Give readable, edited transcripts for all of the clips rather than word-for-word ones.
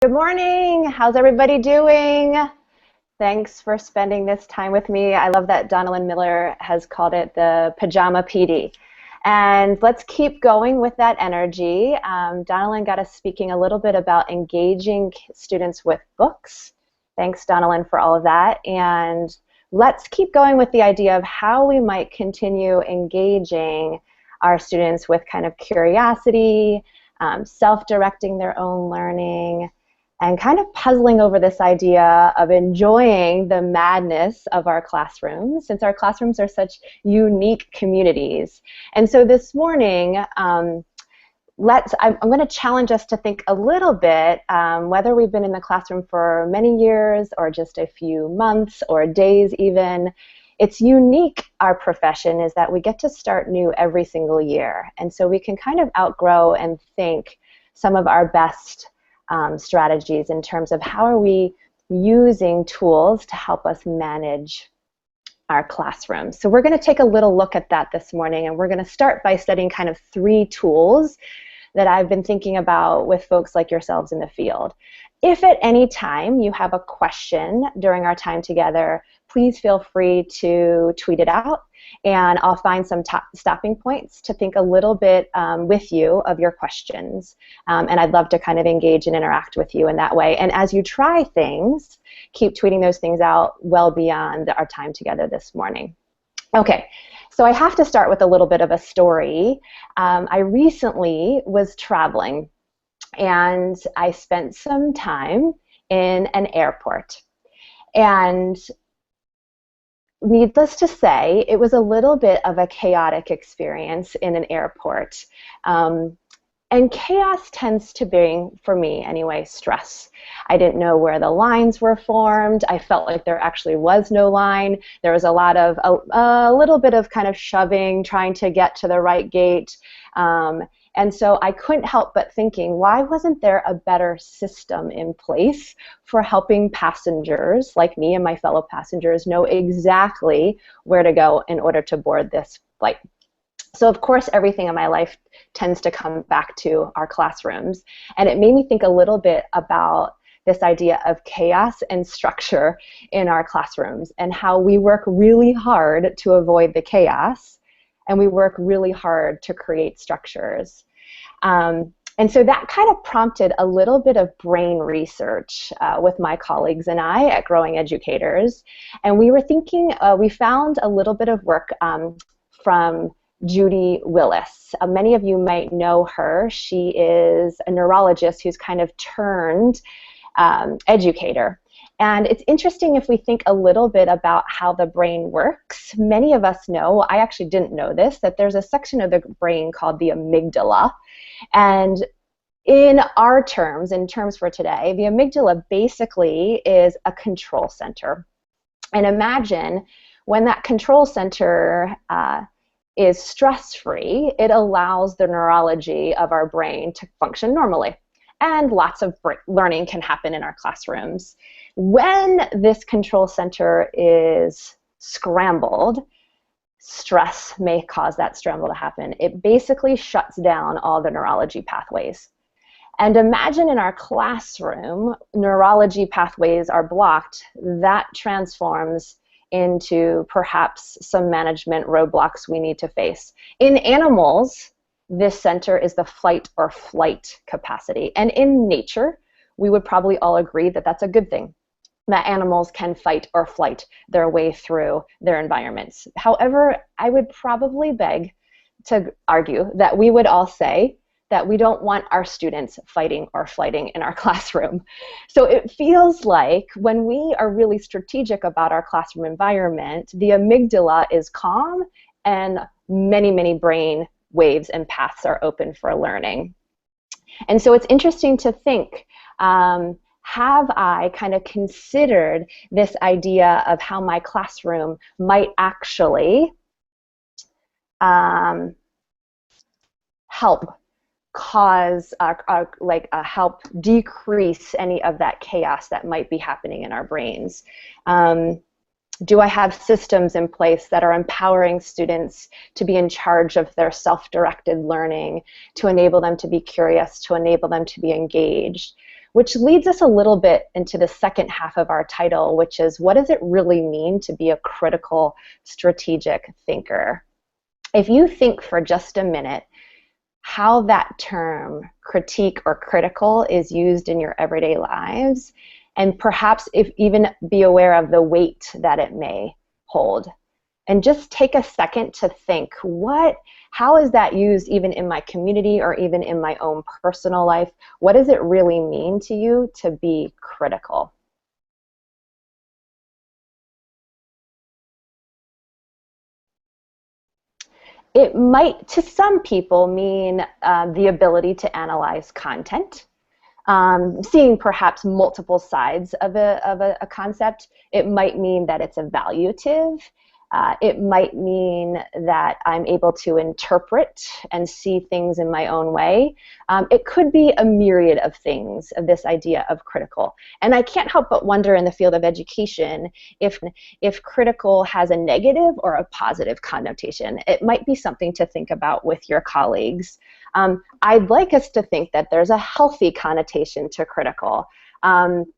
Good morning. How's everybody doing? Thanks for spending this time with me. I love that Donalyn Miller has called it the pajama PD. And let's keep going with that energy. Donalyn got us speaking a little bit about engaging students with books. Thanks, Donalyn, for all of that. And let's keep going with the idea of how we might continue engaging our students with kind of curiosity, self-directing their own learning, and kind of puzzling over this idea of enjoying the madness of our classrooms, since our classrooms are such unique communities. And so this morning, I'm going to challenge us to think a little bit, whether we've been in the classroom for many years or just a few months or days even. It's unique, our profession, is that we get to start new every single year. And so we can kind of outgrow and think some of our best strategies in terms of how are we using tools to help us manage our classrooms. So we're going to take a little look at that this morning, and we're going to start by studying kind of 3 tools that I've been thinking about with folks like yourselves in the field. If at any time you have a question during our time together, please feel free to tweet it out, and I'll find some stopping points to think a little bit with you of your questions. And I'd love to kind of engage and interact with you in that way. And as you try things, keep tweeting those things out well beyond our time together this morning. Okay, so I have to start with a little bit of a story. I recently was traveling, and I spent some time in an airport. And needless to say, it was a little bit of a chaotic experience in an airport. And chaos tends to bring, for me anyway, stress. I didn't know where the lines were formed. I felt like there actually was no line. There was a little bit of kind of shoving, trying to get to the right gate. And so I couldn't help but thinking, why wasn't there a better system in place for helping passengers like me and my fellow passengers know exactly where to go in order to board this flight? So of course, everything in my life tends to come back to our classrooms. And it made me think a little bit about this idea of chaos and structure in our classrooms, and how we work really hard to avoid the chaos, and we work really hard to create structures. And so that kind of prompted a little bit of brain research with my colleagues and I at Growing Educators. And we were thinking, we found a little bit of work from Judy Willis. Many of you might know her. She is a neurologist who's kind of turned educator. And it's interesting if we think a little bit about how the brain works. Many of us know, I actually didn't know this, that there's a section of the brain called the amygdala. And in our terms, in terms for today, the amygdala basically is a control center. And imagine when that control center is stress-free, it allows the neurology of our brain to function normally. And lots of learning can happen in our classrooms. When this control center is scrambled, stress may cause that scramble to happen. It basically shuts down all the neurology pathways. And imagine in our classroom, neurology pathways are blocked. That transforms into perhaps some management roadblocks we need to face. In animals, this center is the fight or flight capacity. And in nature, we would probably all agree that that's a good thing, that animals can fight or flight their way through their environments. However, I would probably beg to argue that we would all say that we don't want our students fighting or flighting in our classroom. So it feels like when we are really strategic about our classroom environment, the amygdala is calm and many, many brain waves and paths are open for learning. And so it's interesting to think, have I kind of considered this idea of how my classroom might actually help cause, help decrease any of that chaos that might be happening in our brains? Do I have systems in place that are empowering students to be in charge of their self-directed learning, to enable them to be curious, to enable them to be engaged? which leads us a little bit into the second half of our title, which is, what does it really mean to be a critical strategic thinker? If you think for just a minute how that term critique or critical is used in your everyday lives, and perhaps if even be aware of the weight that it may hold. And just take a second to think, how is that used even in my community or even in my own personal life? What does it really mean to you to be critical? It might, to some people, mean the ability to analyze content. Seeing perhaps multiple sides of a concept. It might mean that it's evaluative. It might mean that I'm able to interpret and see things in my own way. It could be a myriad of things, of this idea of critical. And I can't help but wonder in the field of education if critical has a negative or a positive connotation. It might be something to think about with your colleagues. I'd like us to think that there's a healthy connotation to critical.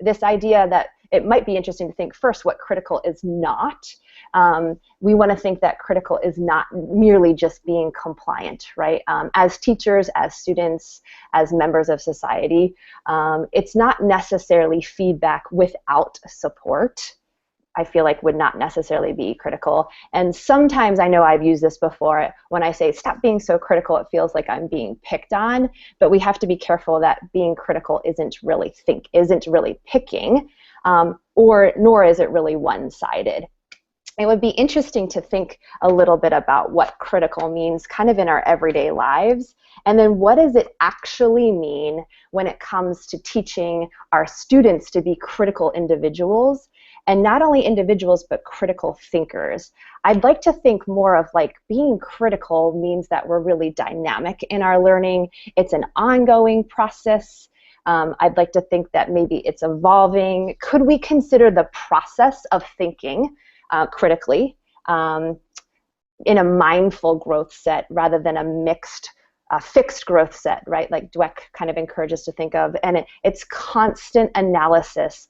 This idea that it might be interesting to think first what critical is not. We want to think that critical is not merely just being compliant, right? As teachers, as students, as members of society, it's not necessarily feedback without support. I feel like would not necessarily be critical. And sometimes, I know I've used this before, when I say stop being so critical, it feels like I'm being picked on, but we have to be careful that being critical isn't really picking, nor is it really one-sided. It would be interesting to think a little bit about what critical means kind of in our everyday lives, and then what does it actually mean when it comes to teaching our students to be critical individuals, and not only individuals but critical thinkers. I'd like to think more of like being critical means that we're really dynamic in our learning. It's an ongoing process. I'd like to think that maybe it's evolving. Could we consider the process of thinking critically in a mindful growth set rather than a fixed growth set, right? Like Dweck kind of encourages to think of, and it's constant analysis.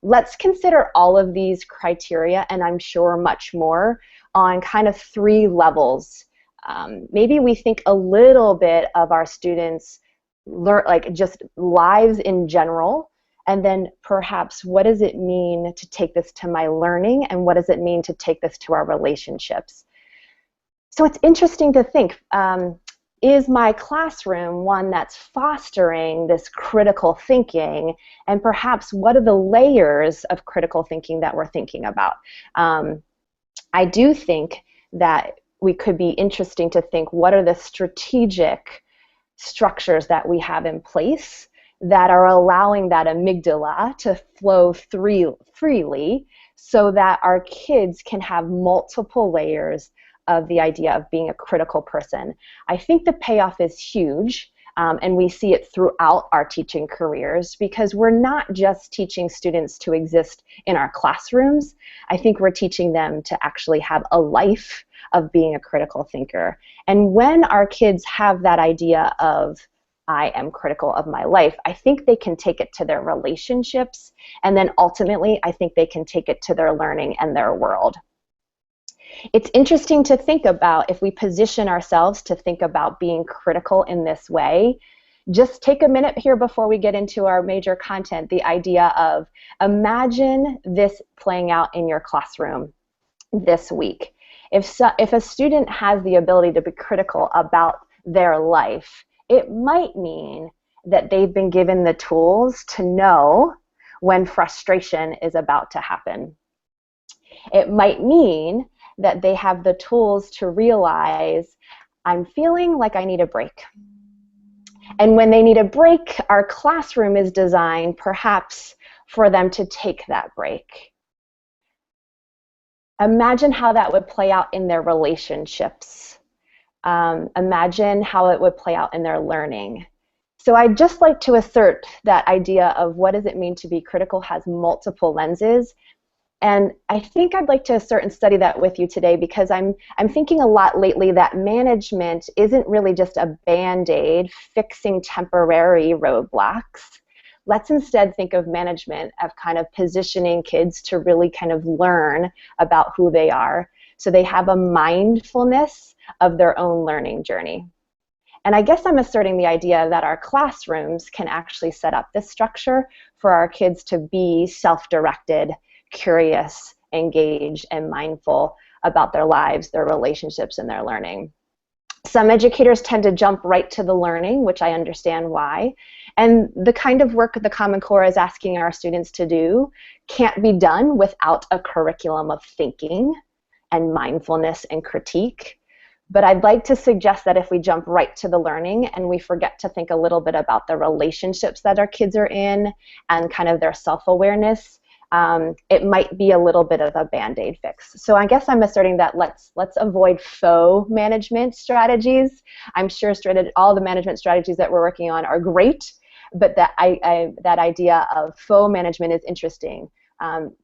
Let's consider all of these criteria, and I'm sure much more, on kind of 3 levels. Maybe we think a little bit of our students' like just lives in general, and then perhaps what does it mean to take this to my learning, and what does it mean to take this to our relationships? So it's interesting to think, is my classroom one that's fostering this critical thinking, and perhaps what are the layers of critical thinking that we're thinking about? I do think that we could be interesting to think, what are the strategic structures that we have in place that are allowing that amygdala to flow freely so that our kids can have multiple layers of the idea of being a critical person. I think the payoff is huge, and we see it throughout our teaching careers, because we're not just teaching students to exist in our classrooms. I think we're teaching them to actually have a life of being a critical thinker. And when our kids have that idea of, I am critical of my life, I think they can take it to their relationships, and then ultimately I think they can take it to their learning and their world. It's interesting to think about, if we position ourselves to think about being critical in this way, just take a minute here before we get into our major content, the idea of, imagine this playing out in your classroom this week. If a student has the ability to be critical about their life, it might mean that they've been given the tools to know when frustration is about to happen. It might mean that they have the tools to realize, I'm feeling like I need a break. And when they need a break, our classroom is designed perhaps for them to take that break. Imagine how that would play out in their relationships. Imagine how it would play out in their learning. So I'd just like to assert that idea of what does it mean to be critical has multiple lenses. And I think I'd like to assert and study that with you today, because I'm thinking a lot lately that management isn't really just a Band-Aid fixing temporary roadblocks. let's instead think of management of kind of positioning kids to really kind of learn about who they are, so they have a mindfulness of their own learning journey. And I guess I'm asserting the idea that our classrooms can actually set up this structure for our kids to be self-directed, curious, engaged, and mindful about their lives, their relationships, and their learning. Some educators tend to jump right to the learning, which I understand why. And the kind of work the Common Core is asking our students to do can't be done without a curriculum of thinking and mindfulness and critique. But I'd like to suggest that if we jump right to the learning and we forget to think a little bit about the relationships that our kids are in and kind of their self-awareness, it might be a little bit of a Band-Aid fix. So I guess I'm asserting that let's avoid faux management strategies. I'm sure all the management strategies that we're working on are great, but that idea of faux management is interesting.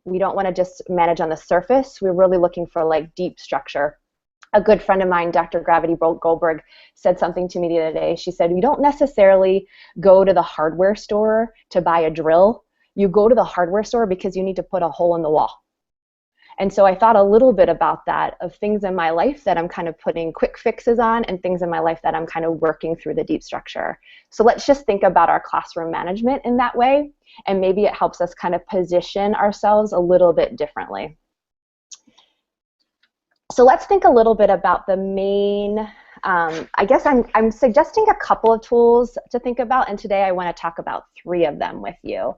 We don't want to just manage on the surface. We're really looking for like deep structure. A good friend of mine, Dr. Gravity Goldberg, said something to me the other day. She said, you don't necessarily go to the hardware store to buy a drill. You go to the hardware store because you need to put a hole in the wall. And so I thought a little bit about that, of things in my life that I'm kind of putting quick fixes on and things in my life that I'm kind of working through the deep structure. So let's just think about our classroom management in that way, and maybe it helps us kind of position ourselves a little bit differently. So let's think a little bit about the main, I guess I'm suggesting a couple of tools to think about, and today I want to talk about 3 of them with you.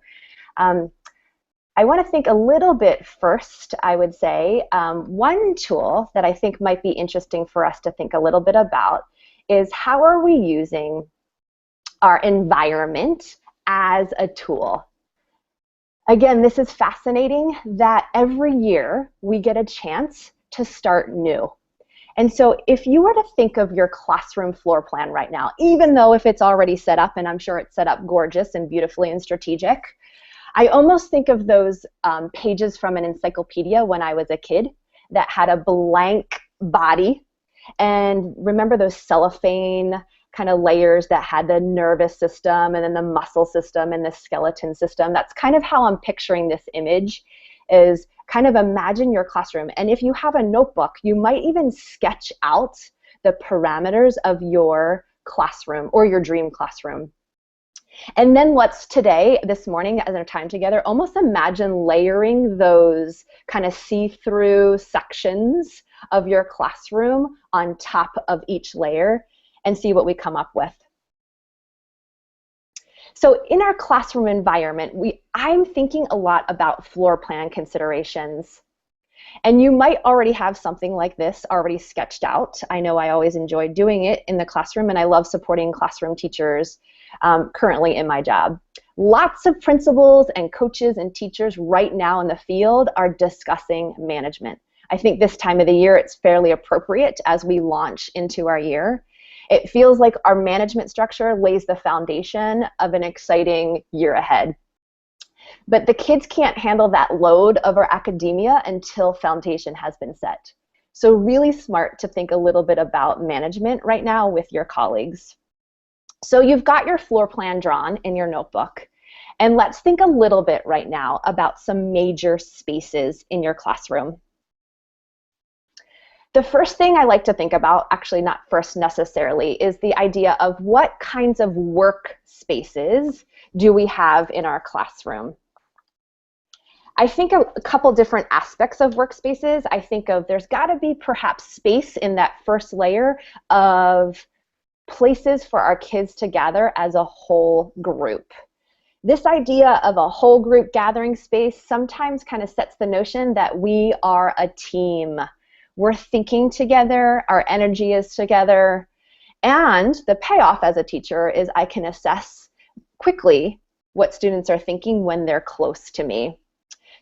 I want to think a little bit first, I would say, one tool that I think might be interesting for us to think a little bit about is how are we using our environment as a tool? Again, this is fascinating that every year we get a chance to start new. And so if you were to think of your classroom floor plan right now, even though if it's already set up, and I'm sure it's set up gorgeous and beautifully and strategic, I almost think of those pages from an encyclopedia when I was a kid that had a blank body. And remember those cellophane kind of layers that had the nervous system and then the muscle system and the skeleton system? That's kind of how I'm picturing this image, is kind of imagine your classroom. And if you have a notebook, you might even sketch out the parameters of your classroom or your dream classroom. And then let's today, this morning, as our time together, almost imagine layering those kind of see-through sections of your classroom on top of each layer and see what we come up with. So in our classroom environment, I'm thinking a lot about floor plan considerations. And you might already have something like this already sketched out. I know I always enjoy doing it in the classroom, and I love supporting classroom teachers currently in my job. Lots of principals and coaches and teachers right now in the field are discussing management. I think this time of the year it's fairly appropriate as we launch into our year. It feels like our management structure lays the foundation of an exciting year ahead. But the kids can't handle that load of our academia until foundation has been set. So really smart to think a little bit about management right now with your colleagues. So you've got your floor plan drawn in your notebook. And let's think a little bit right now about some major spaces in your classroom. The first thing I like to think about, actually not first necessarily, is the idea of what kinds of work spaces do we have in our classroom. I think of a couple different aspects of workspaces. I think of there's got to be perhaps space in that first layer of places for our kids to gather as a whole group. This idea of a whole group gathering space sometimes kind of sets the notion that we are a team. We're thinking together, our energy is together, and the payoff as a teacher is I can assess quickly what students are thinking when they're close to me.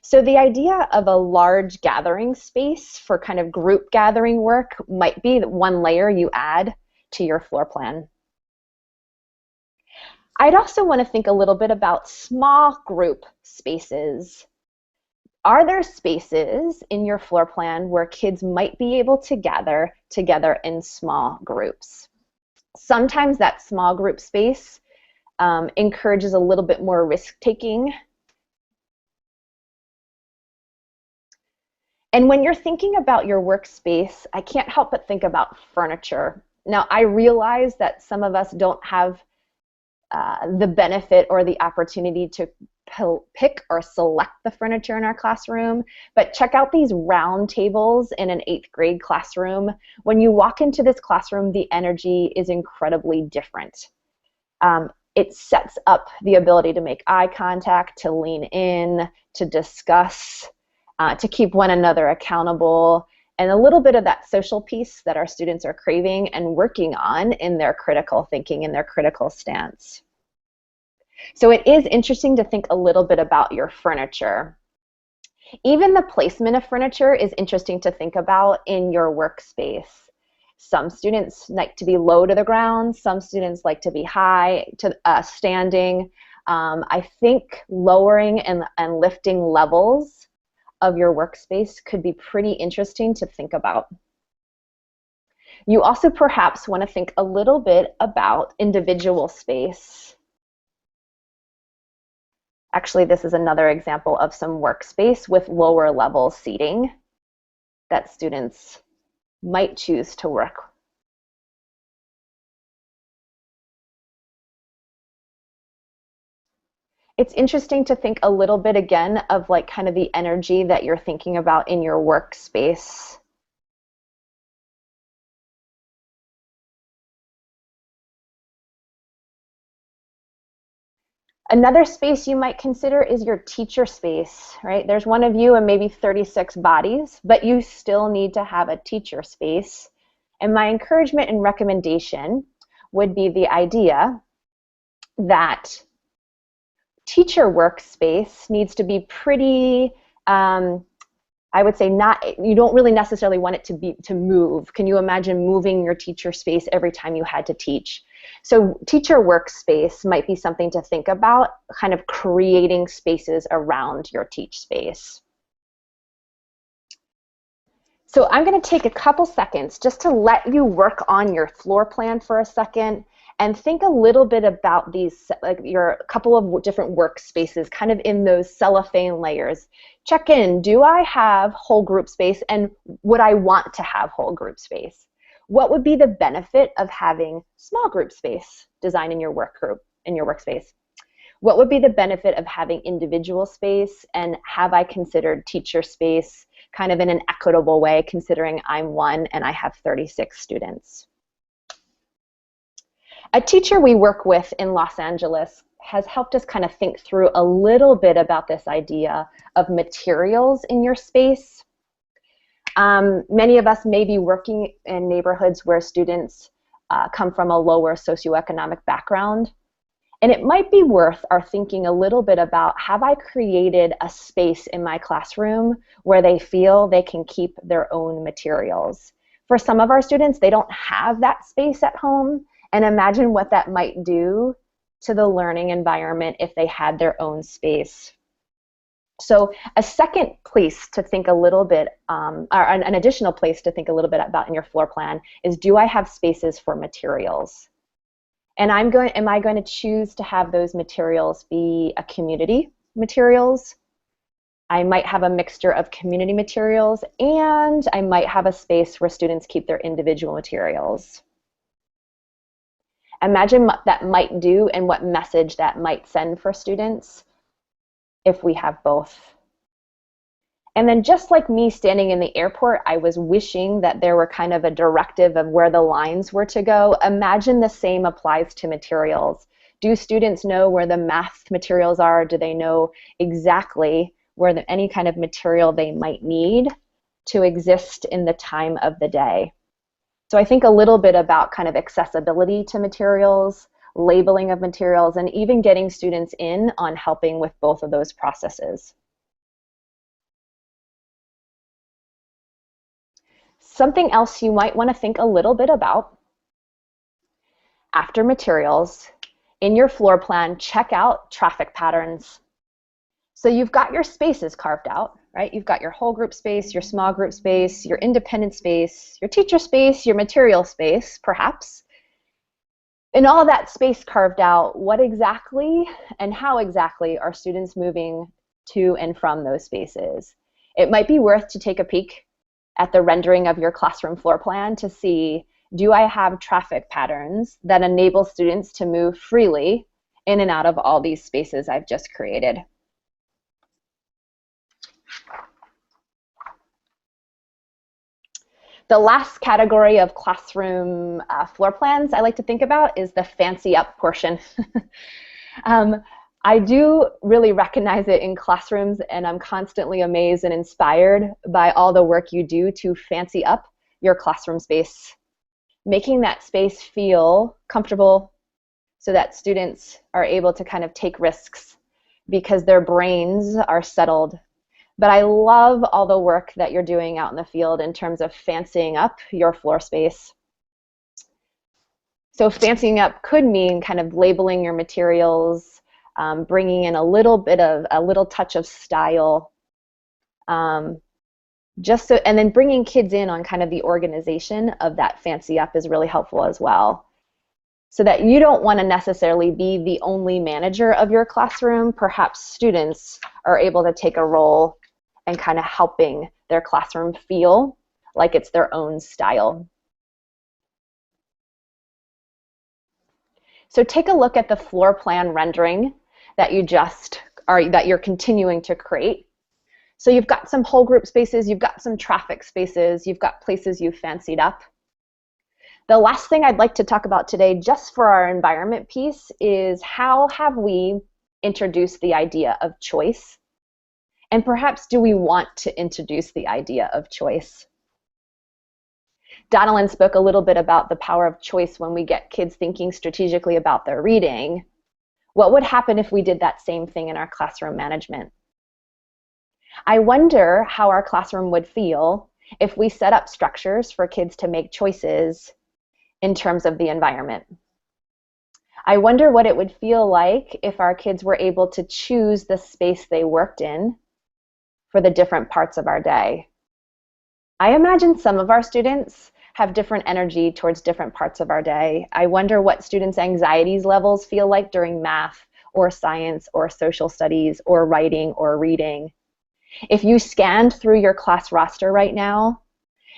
So the idea of a large gathering space for kind of group gathering work might be one layer you add to your floor plan. I'd also want to think a little bit about small group spaces. Are there spaces in your floor plan where kids might be able to gather together in small groups? Sometimes that small group space encourages a little bit more risk-taking. And when you're thinking about your workspace, I can't help but think about furniture. Now, I realize that some of us don't have the benefit or the opportunity to pick or select the furniture in our classroom, but check out these round tables in an 8th grade classroom. When you walk into this classroom, the energy is incredibly different. It sets up the ability to make eye contact, to lean in, to discuss, to keep one another accountable, and a little bit of that social piece that our students are craving and working on in their critical thinking and their critical stance. So it is interesting to think a little bit about your furniture. Even the placement of furniture is interesting to think about in your workspace. Some students like to be low to the ground. Some students like to be high to standing. I think lowering and lifting levels of your workspace could be pretty interesting to think about. You also perhaps want to think a little bit about individual space. Actually, this is another example of some workspace with lower level seating that students might choose to work. It's interesting to think a little bit again of like kind of the energy that you're thinking about in your workspace. Another space you might consider is your teacher space, right? There's one of you and maybe 36 bodies, but you still need to have a teacher space. And my encouragement and recommendation would be the idea that teacher workspace needs to be pretty, I would say you don't really necessarily want it to move. Can you imagine moving your teacher space every time you had to teach? So teacher workspace might be something to think about, kind of creating spaces around your teach space. So I'm going to take a couple seconds just to let you work on your floor plan for a second and think a little bit about these, like your couple of different workspaces, kind of in those cellophane layers. Check in, do I have whole group space, and would I want to have whole group space? What would be the benefit of having small group space design in your work group, in your workspace? What would be the benefit of having individual space, and have I considered teacher space kind of in an equitable way, considering I'm one and I have 36 students? A teacher we work with in Los Angeles has helped us kind of think through a little bit about this idea of materials in your space. Many of us may be working in neighborhoods where students come from a lower socioeconomic background. And it might be worth our thinking a little bit about, have I created a space in my classroom where they feel they can keep their own materials? For some of our students, they don't have that space at home. And imagine what that might do to the learning environment if they had their own space. So a second place to think a little bit, or an additional place to think a little bit about in your floor plan is, do I have spaces for materials? And am I going to choose to have those materials be a community materials? I might have a mixture of community materials, and I might have a space where students keep their individual materials. Imagine what that might do and what message that might send for students if we have both. And then, just like me standing in the airport, I was wishing that there were kind of a directive of where the lines were to go. Imagine the same applies to materials. Do students know where the math materials are? Do they know exactly where any kind of material they might need to exist in the time of the day? So I think a little bit about kind of accessibility to materials, labeling of materials, and even getting students in on helping with both of those processes. Something else you might want to think a little bit about, after materials, in your floor plan, check out traffic patterns. So you've got your spaces carved out, right? You've got your whole group space, your small group space, your independent space, your teacher space, your material space, perhaps. In all that space carved out, what exactly and how exactly are students moving to and from those spaces? It might be worth to take a peek at the rendering of your classroom floor plan to see, do I have traffic patterns that enable students to move freely in and out of all these spaces I've just created? The last category of classroom floor plans I like to think about is the fancy up portion. I do really recognize it in classrooms, and I'm constantly amazed and inspired by all the work you do to fancy up your classroom space, making that space feel comfortable so that students are able to kind of take risks because their brains are settled. But I love all the work that you're doing out in the field in terms of fancying up your floor space. So fancying up could mean kind of labeling your materials, bringing in a little touch of style, and then bringing kids in on kind of the organization of that fancy up is really helpful as well. So that you don't want to necessarily be the only manager of your classroom. Perhaps students are able to take a role and kind of helping their classroom feel like it's their own style. So take a look at the floor plan rendering that you're continuing to create. So you've got some whole group spaces, you've got some traffic spaces, you've got places you've fancied up. The last thing I'd like to talk about today, just for our environment piece, is how have we introduced the idea of choice? And perhaps do we want to introduce the idea of choice? Donalyn spoke a little bit about the power of choice when we get kids thinking strategically about their reading. What would happen if we did that same thing in our classroom management? I wonder how our classroom would feel if we set up structures for kids to make choices in terms of the environment. I wonder what it would feel like if our kids were able to choose the space they worked in for the different parts of our day. I imagine some of our students have different energy towards different parts of our day. I wonder what students' anxieties levels feel like during math or science or social studies or writing or reading. If you scanned through your class roster right now,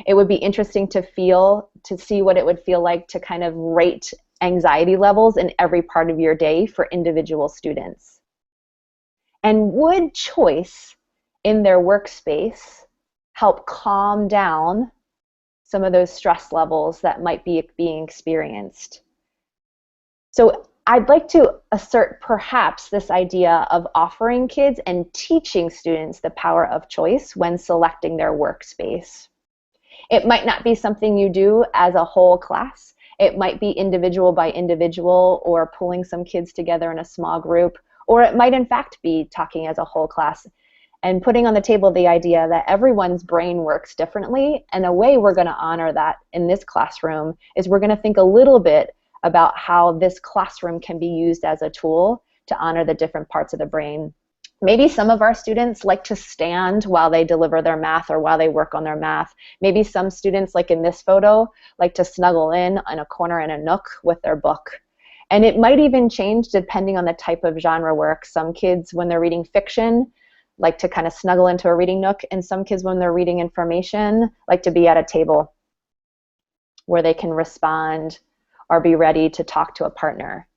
it would be interesting to see what it would feel like to kind of rate anxiety levels in every part of your day for individual students. And would choice in their workspace help calm down some of those stress levels that might be being experienced? So I'd like to assert perhaps this idea of offering kids and teaching students the power of choice when selecting their workspace. It might not be something you do as a whole class. It might be individual by individual or pulling some kids together in a small group, or it might in fact be talking as a whole class and putting on the table the idea that everyone's brain works differently, and a way we're going to honor that in this classroom is we're going to think a little bit about how this classroom can be used as a tool to honor the different parts of the brain. Maybe some of our students like to stand while they deliver their math or while they work on their math. Maybe some students, like in this photo, like to snuggle in a corner in a nook with their book. And it might even change depending on the type of genre work. Some kids, when they're reading fiction, like to kind of snuggle into a reading nook, and some kids, when they're reading information, like to be at a table where they can respond or be ready to talk to a partner.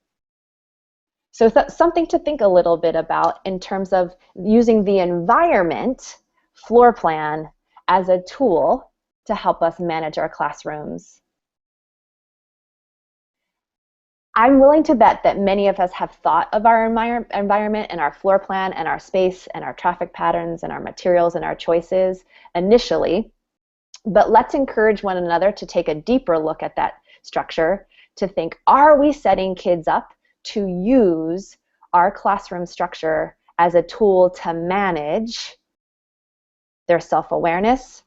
So that's something to think a little bit about in terms of using the environment floor plan as a tool to help us manage our classrooms. I'm willing to bet that many of us have thought of our environment and our floor plan and our space and our traffic patterns and our materials and our choices initially, but let's encourage one another to take a deeper look at that structure to think, are we setting kids up to use our classroom structure as a tool to manage their self-awareness,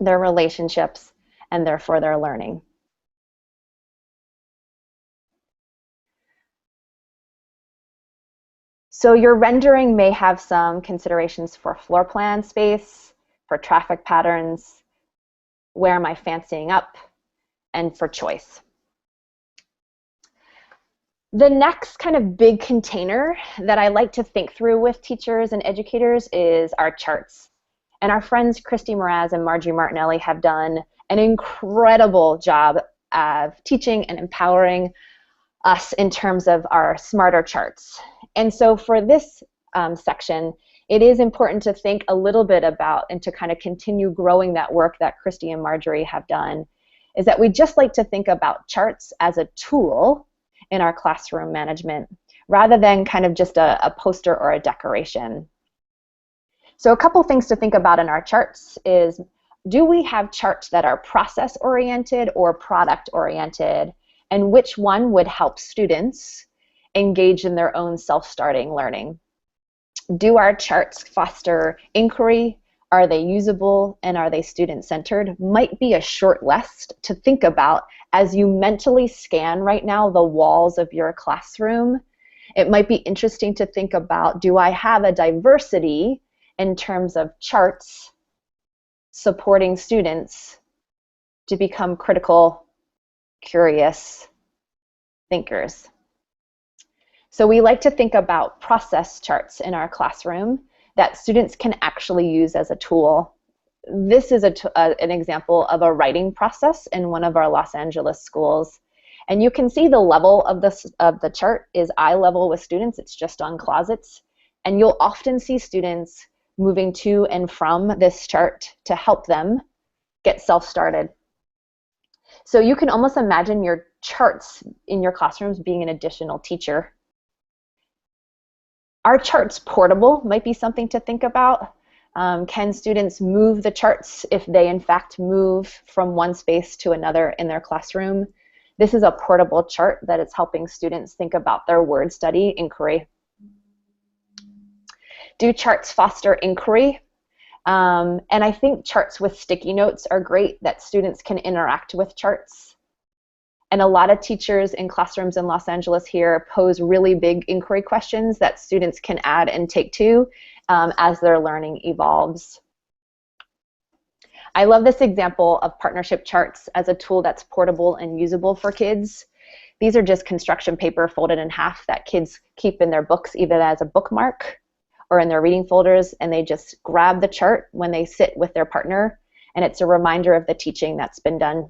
their relationships, and therefore their learning? So your rendering may have some considerations for floor plan space, for traffic patterns, where am I fancying up, and for choice. The next kind of big container that I like to think through with teachers and educators is our charts. And our friends Christy Mraz and Marjorie Martinelli have done an incredible job of teaching and empowering us in terms of our smarter charts. And so for this section, it is important to think a little bit about, and to kind of continue growing that work that Christy and Marjorie have done, is that we just like to think about charts as a tool in our classroom management, rather than kind of just a poster or a decoration. So a couple things to think about in our charts is, do we have charts that are process-oriented or product-oriented, and which one would help students engage in their own self-starting learning? Do our charts foster inquiry? Are they usable, and are they student-centered? Might be a short list to think about as you mentally scan right now the walls of your classroom. It might be interesting to think about, do I have a diversity in terms of charts supporting students to become critical, curious thinkers? So we like to think about process charts in our classroom that students can actually use as a tool. This is an example of a writing process in one of our Los Angeles schools. And you can see the level of the chart is eye level with students. It's just on closets. And you'll often see students moving to and from this chart to help them get self-started. So you can almost imagine your charts in your classrooms being an additional teacher. Are charts portable? Might be something to think about. Can students move the charts if they in fact move from one space to another in their classroom? This is a portable chart that is helping students think about their word study inquiry. Do charts foster inquiry? And I think charts with sticky notes are great, that students can interact with charts. And a lot of teachers in classrooms in Los Angeles here pose really big inquiry questions that students can add and take to as their learning evolves. I love this example of partnership charts as a tool that's portable and usable for kids. These are just construction paper folded in half that kids keep in their books, either as a bookmark or in their reading folders, and they just grab the chart when they sit with their partner, and it's a reminder of the teaching that's been done.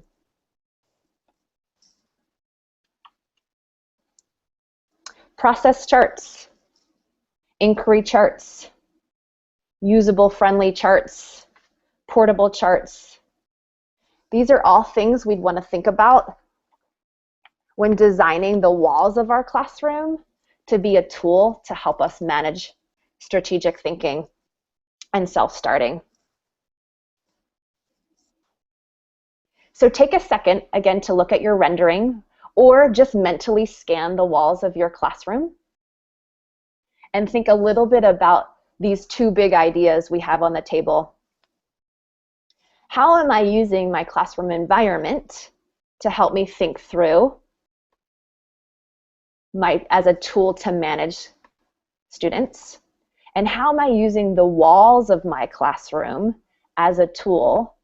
Process charts, inquiry charts, usable friendly charts, portable charts. These are all things we'd want to think about when designing the walls of our classroom to be a tool to help us manage strategic thinking and self-starting. So take a second again to look at your rendering, or just mentally scan the walls of your classroom and think a little bit about these two big ideas we have on the table. How am I using my classroom environment to help me think through as a tool to manage students? And how am I using the walls of my classroom as a tool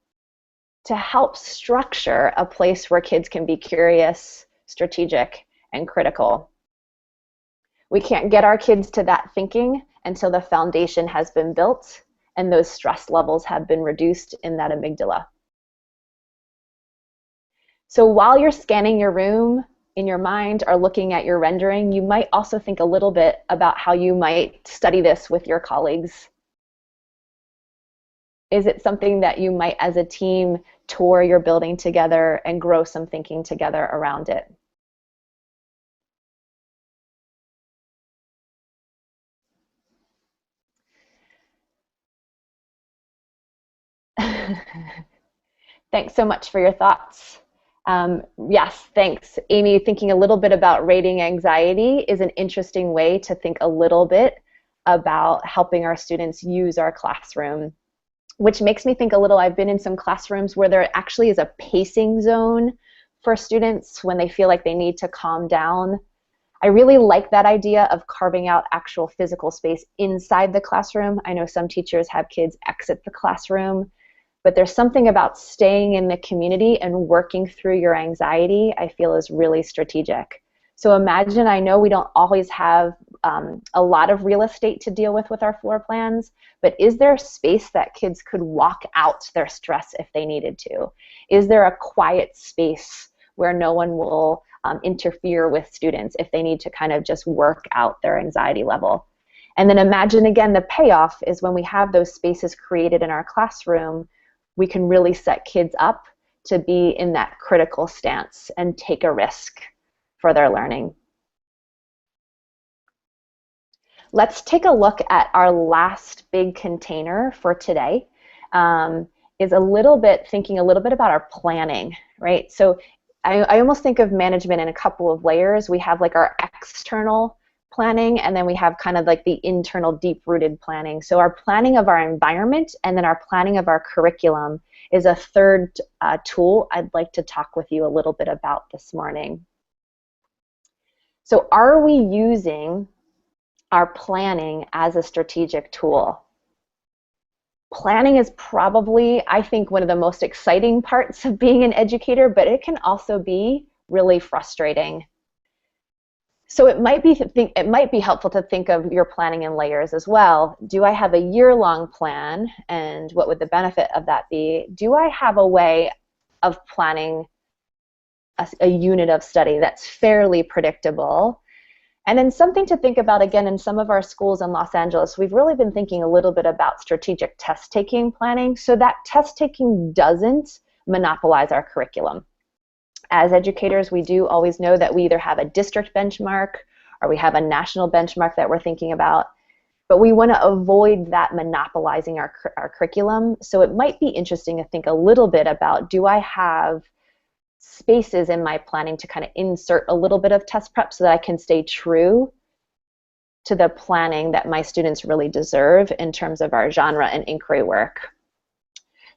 to help structure a place where kids can be curious, strategic, and critical? We can't get our kids to that thinking until the foundation has been built and those stress levels have been reduced in that amygdala. So while you're scanning your room in your mind or looking at your rendering, you might also think a little bit about how you might study this with your colleagues. Is it something that you might, as a team, tour your building together and grow some thinking together around it? Thanks so much for your thoughts. Yes, thanks. Amy, thinking a little bit about rating anxiety is an interesting way to think a little bit about helping our students use our classroom, which makes me think a little, I've been in some classrooms where there actually is a pacing zone for students when they feel like they need to calm down. I really like that idea of carving out actual physical space inside the classroom. I know some teachers have kids exit the classroom, but there's something about staying in the community and working through your anxiety I feel is really strategic. So imagine, I know we don't always have a lot of real estate to deal with our floor plans, but is there space that kids could walk out their stress if they needed to? Is there a quiet space where no one will interfere with students if they need to kind of just work out their anxiety level? And then imagine again, the payoff is when we have those spaces created in our classroom, we can really set kids up to be in that critical stance and take a risk for their learning. Let's take a look at our last big container for today. Is thinking a little bit about our planning, right? So I almost think of management in a couple of layers. We have like our external planning, and then we have kind of like the internal deep-rooted planning. So our planning of our environment and then our planning of our curriculum is a third tool I'd like to talk with you a little bit about this morning. So are we using our planning as a strategic tool? Planning is probably, I think, one of the most exciting parts of being an educator, but it can also be really frustrating. So it might be helpful to think of your planning in layers as well. Do I have a year-long plan, and what would the benefit of that be? Do I have a way of planning a unit of study that's fairly predictable? And then something to think about, again, in some of our schools in Los Angeles, we've really been thinking a little bit about strategic test-taking planning so that test-taking doesn't monopolize our curriculum. As educators, we do always know that we either have a district benchmark or we have a national benchmark that we're thinking about, but we want to avoid that monopolizing our curriculum. So it might be interesting to think a little bit about, do I have spaces in my planning to kind of insert a little bit of test prep so that I can stay true to the planning that my students really deserve in terms of our genre and inquiry work.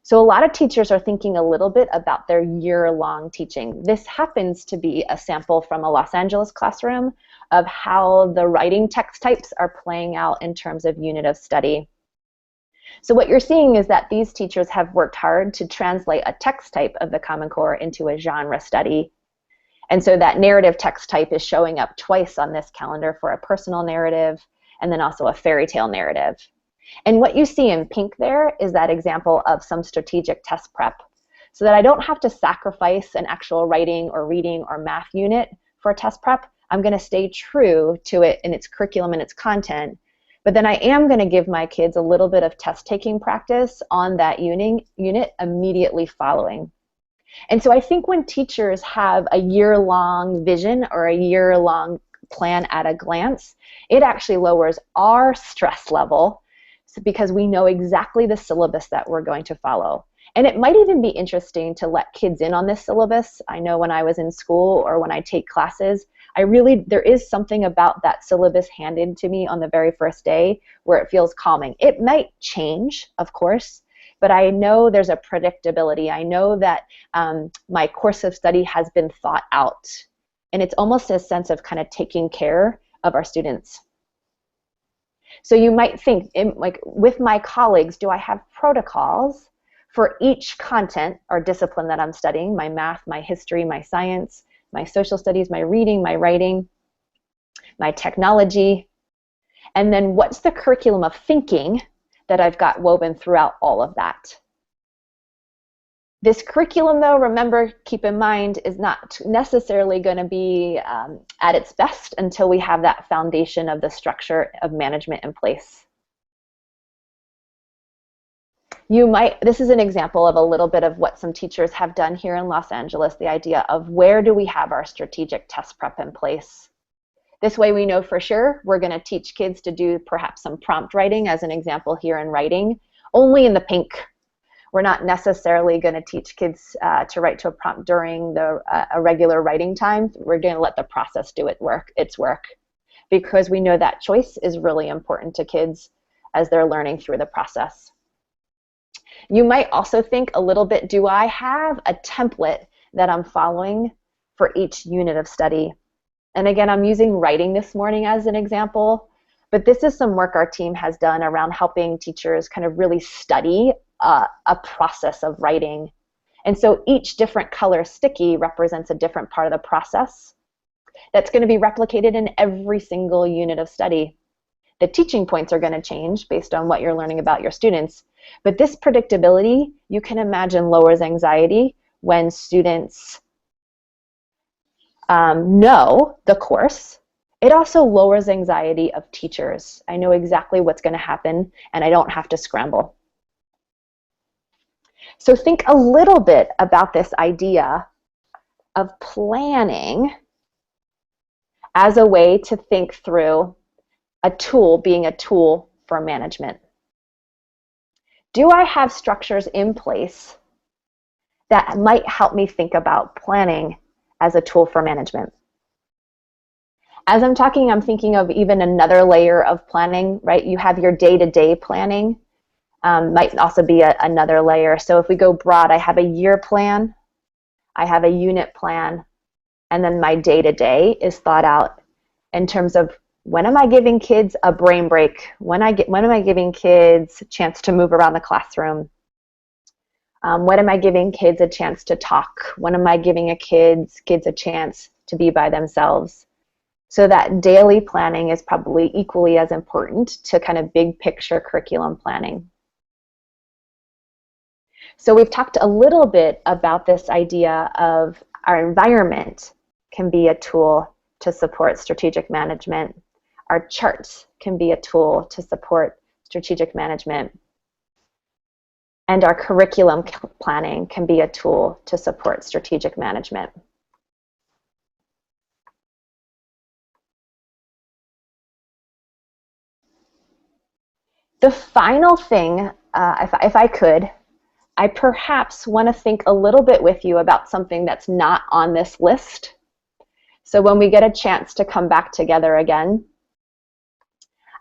So a lot of teachers are thinking a little bit about their year-long teaching. This happens to be a sample from a Los Angeles classroom of how the writing text types are playing out in terms of unit of study. So what you're seeing is that these teachers have worked hard to translate a text type of the Common Core into a genre study. And so that narrative text type is showing up twice on this calendar for a personal narrative and then also a fairy tale narrative. And what you see in pink there is that example of some strategic test prep, so that I don't have to sacrifice an actual writing or reading or math unit for test prep. I'm going to stay true to it in its curriculum and its content, but then I am going to give my kids a little bit of test-taking practice on that unit immediately following. And so I think when teachers have a year-long vision or a year-long plan at a glance, it actually lowers our stress level because we know exactly the syllabus that we're going to follow. And it might even be interesting to let kids in on this syllabus. I know when I was in school or when I take classes, there is something about that syllabus handed to me on the very first day where it feels calming. It might change, of course, but I know there's a predictability. I know that my course of study has been thought out. And it's almost a sense of kind of taking care of our students. So you might think, like with my colleagues, do I have protocols for each content or discipline that I'm studying, my math, my history, my science, my social studies, my reading, my writing, my technology, and then what's the curriculum of thinking that I've got woven throughout all of that? This curriculum, though, remember, keep in mind, is not necessarily going to be at its best until we have that foundation of the structure of management in place. This is an example of a little bit of what some teachers have done here in Los Angeles, the idea of where do we have our strategic test prep in place. This way we know for sure we're going to teach kids to do perhaps some prompt writing, as an example here in writing, only in the pink. We're not necessarily going to teach kids to write to a prompt during a regular writing time. We're going to let the process do its work, because we know that choice is really important to kids as they're learning through the process. You might also think a little bit, do I have a template that I'm following for each unit of study? And again, I'm using writing this morning as an example, but this is some work our team has done around helping teachers kind of really study a process of writing. And so each different color sticky represents a different part of the process. that's going to be replicated in every single unit of study. The teaching points are going to change based on what you're learning about your students. But this predictability, you can imagine, lowers anxiety when students know the course. It also lowers anxiety of teachers. I know exactly what's going to happen, and I don't have to scramble. So think a little bit about this idea of planning as a way to think through a tool being a tool for management. Do I have structures in place that might help me think about planning as a tool for management? As I'm talking, I'm thinking of even another layer of planning, right? You have your day-to-day planning, might also be another layer. So if we go broad, I have a year plan, I have a unit plan, and then my day-to-day is thought out in terms of when am I giving kids a brain break? When am I giving kids a chance to move around the classroom? When am I giving kids a chance to talk? When am I giving kids a chance to be by themselves? So that daily planning is probably equally as important to kind of big picture curriculum planning. So we've talked a little bit about this idea of our environment can be a tool to support strategic management. Our charts can be a tool to support strategic management. And our curriculum planning can be a tool to support strategic management. The final thing, if I could, I perhaps want to think a little bit with you about something that's not on this list. So when we get a chance to come back together again,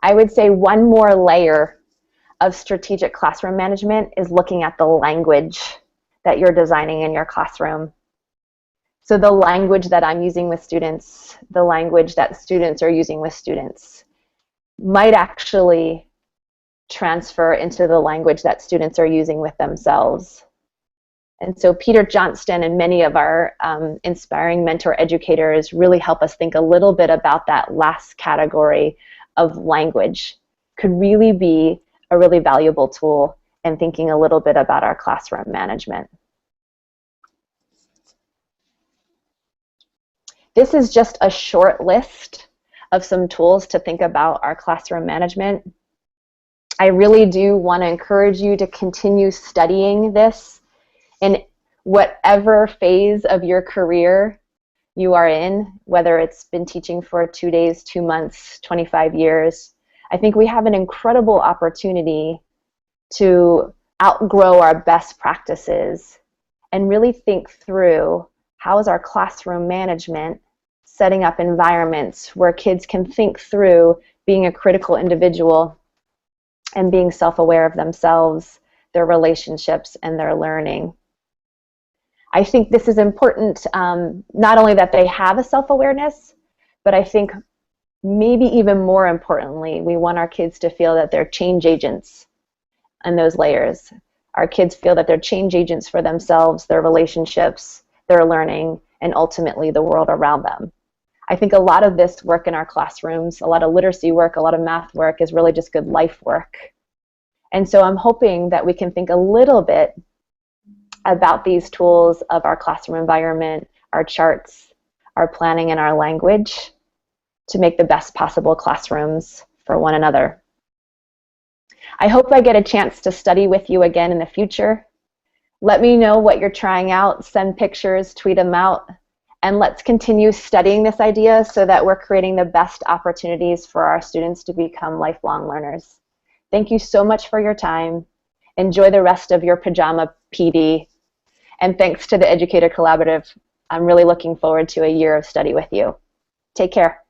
I would say one more layer of strategic classroom management is looking at the language that you're designing in your classroom. So the language that I'm using with students, the language that students are using with students, might actually transfer into the language that students are using with themselves. And so Peter Johnston and many of our inspiring mentor educators really help us think a little bit about that last category of language. Could really be a really valuable tool in thinking a little bit about our classroom management. This is just a short list of some tools to think about our classroom management. I really do want to encourage you to continue studying this in whatever phase of your career you are in, whether it's been teaching for 2 days, 2 months, 25 years. I think we have an incredible opportunity to outgrow our best practices and really think through how is our classroom management setting up environments where kids can think through being a critical individual and being self-aware of themselves, their relationships, and their learning. I think this is important, not only that they have a self-awareness, but I think maybe even more importantly, we want our kids to feel that they're change agents in those layers. Our kids feel that they're change agents for themselves, their relationships, their learning, and ultimately the world around them. I think a lot of this work in our classrooms, a lot of literacy work, a lot of math work is really just good life work. And so I'm hoping that we can think a little bit about these tools of our classroom environment, our charts, our planning, and our language to make the best possible classrooms for one another. I hope I get a chance to study with you again in the future. Let me know what you're trying out, send pictures, tweet them out, and let's continue studying this idea so that we're creating the best opportunities for our students to become lifelong learners. Thank you so much for your time. Enjoy the rest of your pajama PD. And thanks to the Educator Collaborative, I'm really looking forward to a year of study with you. Take care.